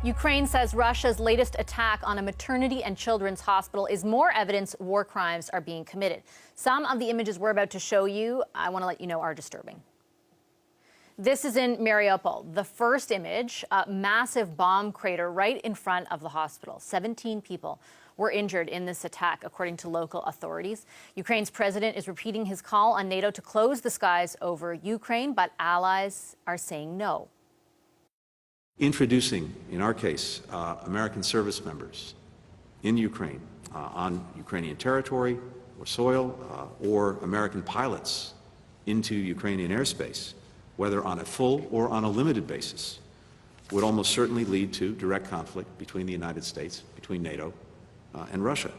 Ukraine says Russia's latest attack on a maternity and children's hospital is more evidence war crimes are being committed. Some of the images we're about to show you, I want to let you know, are disturbing. This is in Mariupol. The first image, a massive bomb crater right in front of the hospital. 17 people were injured in this attack, according to local authorities. Ukraine's president is repeating his call on NATO to close the skies over Ukraine, but allies are saying no. Introducing, in our case, American service members in Ukraine, on Ukrainian territory or soil, or American pilots into Ukrainian airspace, whether on a full or on a limited basis, would almost certainly lead to direct conflict between the United States, between NATO, and Russia.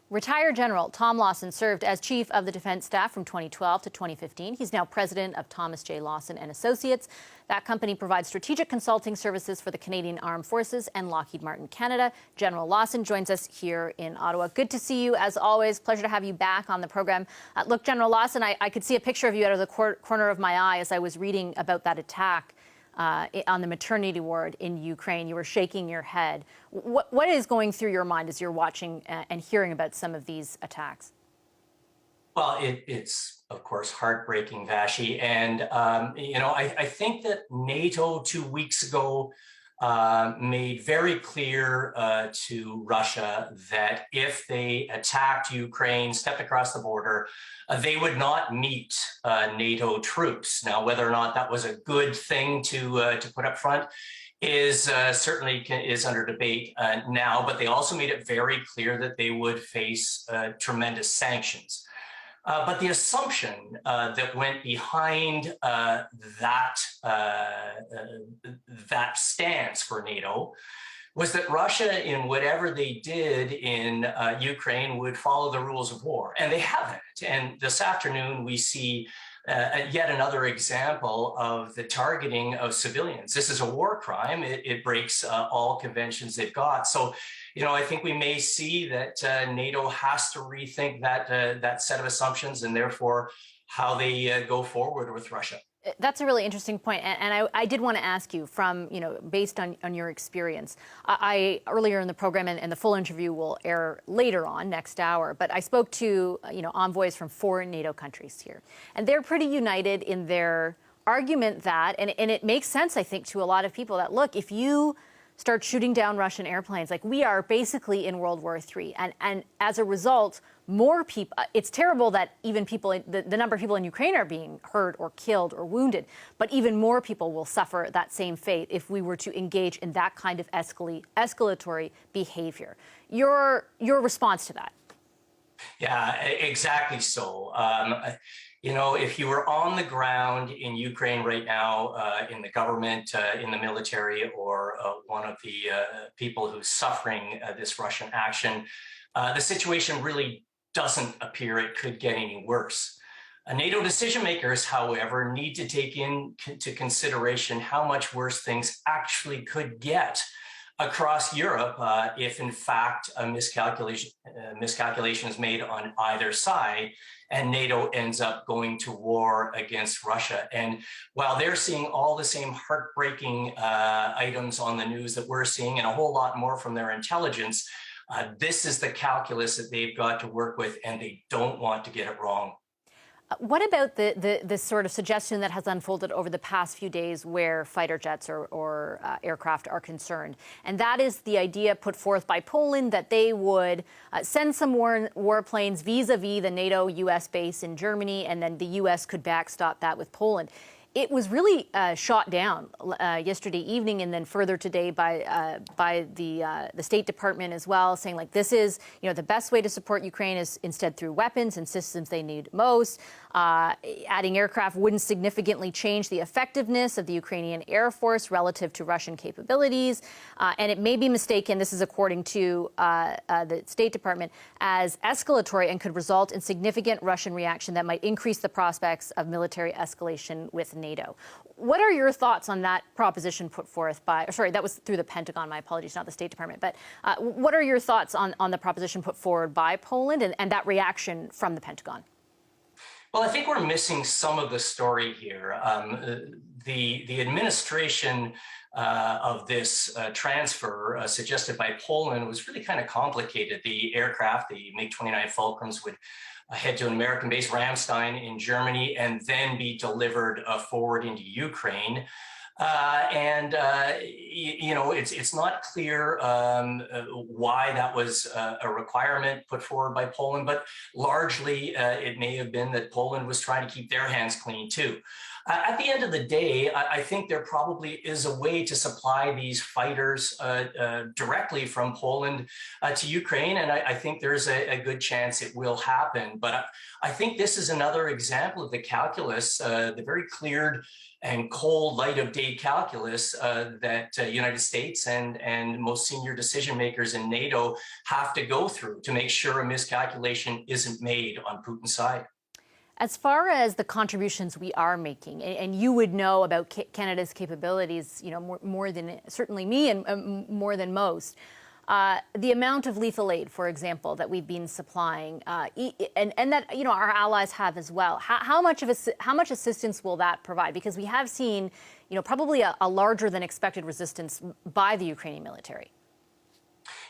Retired General Tom Lawson served as chief of the defense staff from 2012 to 2015. He's now president of Thomas J. Lawson and Associates. That company provides strategic consulting services for the Canadian Armed Forces and Lockheed Martin Canada. General Lawson joins us here in Ottawa. Good to see you, as always. Pleasure to have you back on the program. Look, General Lawson, I could see a picture of you out of the corner of my eye as I was reading about that attack on the maternity ward in Ukraine. You were shaking your head. What is going through your mind as you're watching and hearing about some of these attacks? Well, it's, of course, heartbreaking, Vashi. And, I think that NATO 2 weeks ago made very clear to Russia that if they attacked Ukraine, stepped across the border, they would not meet NATO troops. Now, whether or not that was a good thing to put up front is certainly is under debate now, but they also made it very clear that they would face tremendous sanctions. But the assumption that went behind that stance for NATO was that Russia, in whatever they did in Ukraine, would follow the rules of war, and they haven't. And this afternoon, we see yet another example of the targeting of civilians. This is a war crime. It breaks all conventions they've got. So, I think we may see that NATO has to rethink that set of assumptions and therefore how they go forward with Russia. That's a really interesting point. And I did want to ask you from, based on your experience, I earlier in the program, and the full interview will air later on next hour, but I spoke to, envoys from 4 NATO countries here, and they're pretty united in their argument that, and it makes sense, I think, to a lot of people that, look, if you start shooting down Russian airplanes, like we are basically in World War III. And as a result, more people, it's terrible that even people, the number of people in Ukraine are being hurt or killed or wounded, but even more people will suffer that same fate if we were to engage in that kind of escalatory behavior. Your response to that? Yeah, exactly so. If you were on the ground in Ukraine right now, in the government, in the military, or one of the people who's suffering this Russian action, the situation really doesn't appear it could get any worse. NATO decision makers, however, need to take into consideration how much worse things actually could get across Europe if, in fact, a miscalculation is made on either side and NATO ends up going to war against Russia. And while they're seeing all the same heartbreaking items on the news that we're seeing, and a whole lot more from their intelligence, this is the calculus that they've got to work with, and they don't want to get it wrong. What about the sort of suggestion that has unfolded over the past few days where fighter jets or aircraft are concerned? And that is the idea put forth by Poland that they would send some warplanes vis-a-vis the NATO U.S. base in Germany, and then the U.S. could backstop that with Poland. It was really shot down yesterday evening, and then further today by the State Department as well, saying like this is the best way to support Ukraine is instead through weapons and systems they need most. Adding aircraft wouldn't significantly change the effectiveness of the Ukrainian Air Force relative to Russian capabilities, and it may be mistaken. This is according to the State Department as escalatory and could result in significant Russian reaction that might increase the prospects of military escalation with NATO. What are your thoughts on that proposition put forth by, that was through the Pentagon, my apologies, not the State Department, but what are your thoughts on the proposition put forward by Poland and that reaction from the Pentagon? Well, I think we're missing some of the story here. The administration of this transfer suggested by Poland was really kind of complicated. The aircraft, the MiG-29 Fulcrums, would head to an American-based Ramstein in Germany and then be delivered forward into Ukraine. You know, it's not clear why that was a requirement put forward by Poland, but largely it may have been that Poland was trying to keep their hands clean too. At the end of the day, I think there probably is a way to supply these fighters directly from Poland to Ukraine, and I think there's a good chance it will happen. But I think this is another example of the calculus, the very cleared and cold light of day calculus that United States and most senior decision makers in NATO have to go through to make sure a miscalculation isn't made on Putin's side. As far as the contributions we are making, and you would know about Canada's capabilities, you know, more than certainly me and more than most, the amount of lethal aid, for example, that we've been supplying, and that you know our allies have as well. How much assistance will that provide? Because we have seen, you know, probably a larger than expected resistance by the Ukrainian military.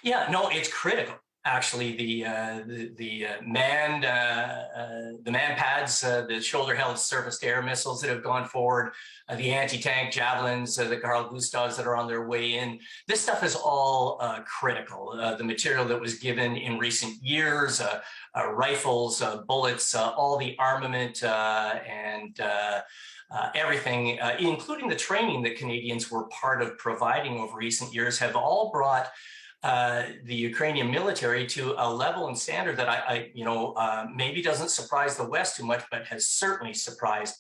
Yeah, no, it's critical. Actually, the manned pads, the shoulder-held surface-to-air missiles that have gone forward, the anti-tank javelins, the Carl Gustavs that are on their way in. This stuff is all critical. The material that was given in recent years, rifles, bullets, all the armament and everything, including the training that Canadians were part of providing over recent years, have all brought the Ukrainian military to a level and standard that maybe doesn't surprise the West too much, but has certainly surprised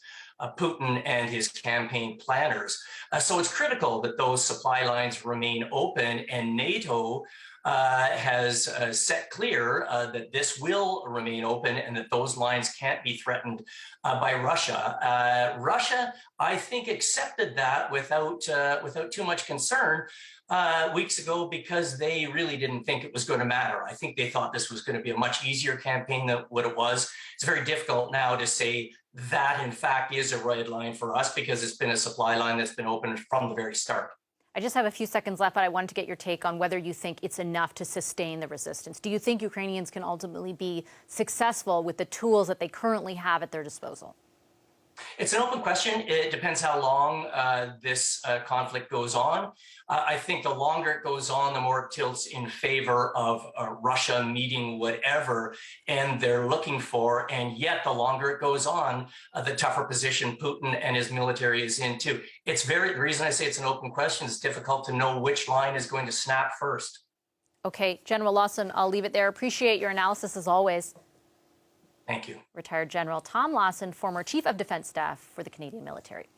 Putin and his campaign planners. So it's critical that those supply lines remain open, and NATO has set clear that this will remain open and that those lines can't be threatened by Russia. Russia, I think, accepted that without too much concern weeks ago because they really didn't think it was going to matter. I think they thought this was going to be a much easier campaign than what it was. It's very difficult now to say that, in fact, is a red line for us because it's been a supply line that's been open from the very start. I just have a few seconds left, but I wanted to get your take on whether you think it's enough to sustain the resistance. Do you think Ukrainians can ultimately be successful with the tools that they currently have at their disposal? It's an open question. It depends how long this conflict goes on. I think the longer it goes on, the more it tilts in favor of Russia meeting whatever and they're looking for. And yet, the longer it goes on, the tougher position Putin and his military is in too. The reason I say it's an open question is it's difficult to know which line is going to snap first. Okay, General Lawson, I'll leave it there. Appreciate your analysis as always. Thank you. Retired General Tom Lawson, former Chief of Defence Staff for the Canadian military.